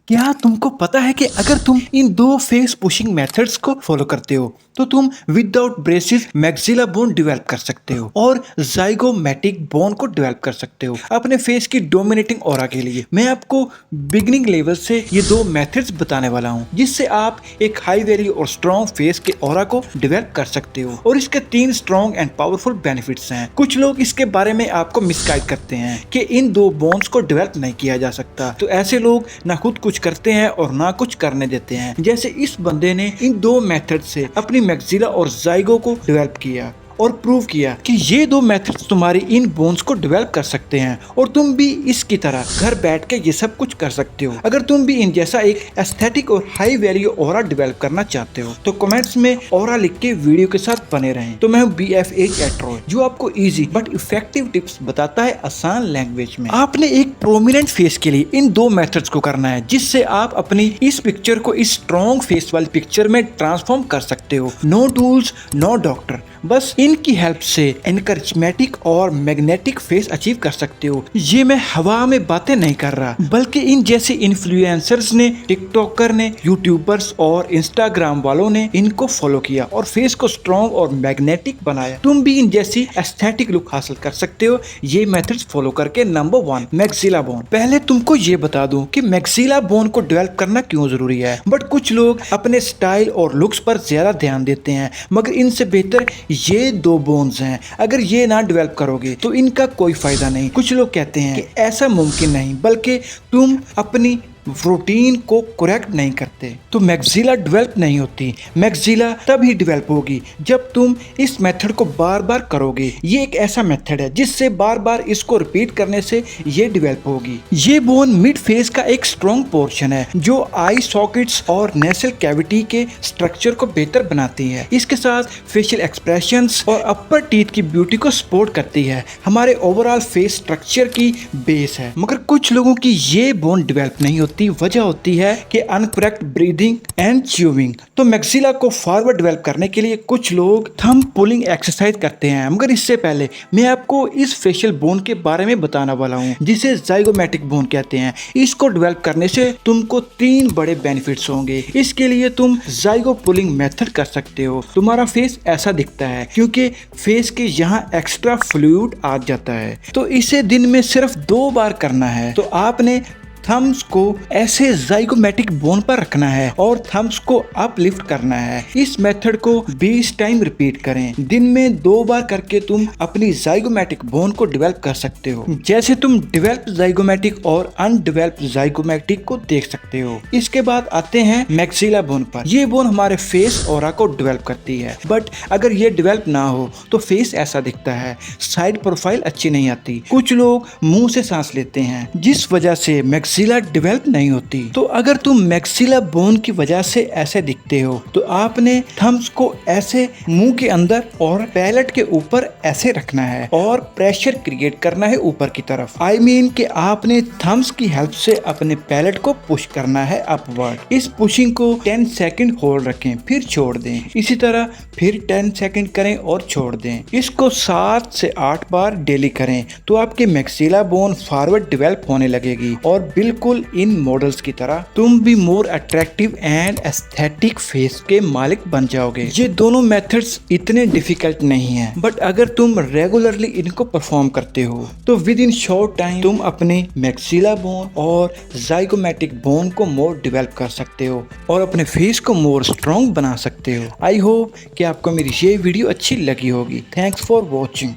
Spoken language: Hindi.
क्या तुमको पता है कि अगर तुम इन दो फेस पुशिंग मेथड्स को फॉलो करते हो तो तुम without braces maxilla bone develop कर सकते हो और जाइगोमैटिक बोन को डेवलप कर सकते हो अपने फेस की डोमिनेटिंग ऑरा के लिए। मैं आपको बिगिनिंग लेवल से ये दो मेथड्स बताने वाला हूँ जिससे आप एक हाई वैल्यू और स्ट्रॉन्ग फेस के ऑरा को डेवलप कर सकते हो। और इसके 3 स्ट्रॉन्ग एंड पावरफुल बेनिफिट्स हैं। कुछ लोग इसके बारे में आपको मिसगाइड करते हैं कि इन दो बोन्स को डेवलप नहीं किया जा सकता, तो ऐसे लोग ना खुद कुछ करते हैं और ना कुछ करने देते हैं। जैसे इस बंदे ने इन दो मेथड से अपनी मैक्सिला और जाइगो को डेवलप किया और प्रूव किया कि ये दो मेथड्स तुम्हारी इन बोन्स को डेवलप कर सकते हैं और तुम भी इसकी तरह घर बैठ के ये सब कुछ कर सकते हो। अगर तुम भी इन जैसा एक एस्थेटिक और हाई वैल्यू ऑरा डेवलप करना चाहते हो तो कमेंट्स में ऑरा लिख के वीडियो के साथ बने रहें। तो मैं हूँ BFH एट्रॉय जो आपको इजी बट इफेक्टिव टिप्स बताता है आसान लैंग्वेज में। आपने एक प्रोमिनेंट फेस के लिए इन दो मेथड्स को करना है जिससे आप अपनी इस पिक्चर को इस स्ट्रॉन्ग फेस वाली पिक्चर में ट्रांसफॉर्म कर सकते हो। नो टूल्स नो डॉक्टर, बस इनकी हेल्प से एनकरिज्मेटिक और मैग्नेटिक फेस अचीव कर सकते हो। ये मैं हवा में बातें नहीं कर रहा, बल्कि इन जैसे इन्फ्लुएंसर्स ने, टिकटॉकर ने, यूट्यूबर्स और इंस्टाग्राम वालों ने इनको फॉलो किया और फेस को स्ट्रॉन्ग और मैग्नेटिक बनाया। तुम भी इन जैसी एस्थेटिक लुक हासिल कर सकते हो ये मेथड्स फॉलो करके। Number 1, maxilla bone. पहले तुमको ये बता दूं कि मैक्सिला बोन को डेवलप करना क्यों जरूरी है। बट कुछ लोग अपने स्टाइल और लुक्स पर ज्यादा ध्यान देते हैं, मगर इनसे बेहतर ये दो बोन्स हैं। अगर ये ना डेवलप करोगे तो इनका कोई फायदा नहीं। कुछ लोग कहते हैं कि ऐसा मुमकिन नहीं, बल्कि तुम अपनी प्रोटीन को करेक्ट नहीं करते तो मैक्सिला डेवलप नहीं होती। मैक्सिला तब ही डेवलप होगी जब तुम इस मेथड को बार बार करोगे। ये एक ऐसा मेथड है जिससे बार बार इसको रिपीट करने से ये डेवलप होगी। ये बोन मिड फेस का एक स्ट्रॉन्ग पोर्शन है जो आई सॉकेट्स और नेसल कैविटी के स्ट्रक्चर को बेहतर बनाती है। इसके साथ फेशियल एक्सप्रेशंस और अपर टीथ की ब्यूटी को सपोर्ट करती है। हमारे ओवरऑल फेस स्ट्रक्चर की बेस है। मगर कुछ लोगों की ये बोन डेवलप नहीं होती। वजह होती है कि अनकरेक्ट ब्रीदिंग एंड च्यूइंग। तो मैक्सिला को फॉरवर्ड डेवलप करने के लिए कुछ लोग थंब पुलिंग एक्सरसाइज करते हैं। मगर इससे पहले मैं आपको इस फेशियल बोन के बारे में बताने वाला हूँ जिसे जाइगोमैटिक बोन कहते हैं। इसको डेवलप करने से तुमको 3 बड़े बेनिफिट्स होंगे। इसके लिए तुम जाइगो पुलिंग मेथड कर सकते हो। तुम्हारा फेस ऐसा दिखता है क्योंकि फेस के यहाँ एक्स्ट्रा फ्लूइड आ जाता है। तो इसे दिन में सिर्फ 2 बार करना है। तो आपने थम्स को ऐसे जाइगोमैटिक बोन पर रखना है और थम्स को अपलिफ्ट करना है। इस मेथड को 20 टाइम रिपीट करें। दिन में 2 बार करके तुम अपनी जाइगोमैटिक बोन को डेवलप कर सकते हो। जैसे तुम डेवलप जाइगोमैटिक और अनडेवलप जाइगोमैटिक को देख सकते हो। इसके बाद आते हैं मैक्सिला बोन पर। ये बोन हमारे फेस ऑरा को डेवलप करती है। बट अगर ये डेवलप ना हो तो फेस ऐसा दिखता है। साइड प्रोफाइल अच्छी नहीं आती। कुछ लोग मुंह से सांस लेते हैं जिस वजह से मैक्सिला डेवलप नहीं होती। तो अगर तुम मैक्सिला बोन की वजह से ऐसे दिखते हो तो आपने थम्स को ऐसे मुंह के अंदर और पैलेट के ऊपर ऐसे रखना है और प्रेशर क्रिएट करना है ऊपर की तरफ। आई मीन कि आपने थम्स की हेल्प से अपने पैलेट को पुश करना है अपवर्ड। इस पुशिंग को 10 सेकंड होल्ड रखें फिर छोड़ दें। इसी तरह फिर 10 सेकंड करें और छोड़ दें। इसको 7 से 8 बार डेली करें तो आपके मैक्सिला बोन फॉरवर्ड डेवलप होने लगेगी और बिल्कुल इन मॉडल्स की तरह तुम भी more attractive and aesthetic face के मालिक बन जाओगे। ये दोनों मेथड्स इतने डिफिकल्ट नहीं हैं, बट अगर तुम रेगुलरली इनको परफॉर्म करते हो तो विद इन शॉर्ट टाइम तुम अपने मैक्सिला बोन और जाइगोमैटिक बोन को मोर डेवलप कर सकते हो और अपने फेस को मोर स्ट्रॉन्ग बना सकते हो। आई होप कि आपको मेरी ये वीडियो अच्छी लगी होगी। Thanks for watching.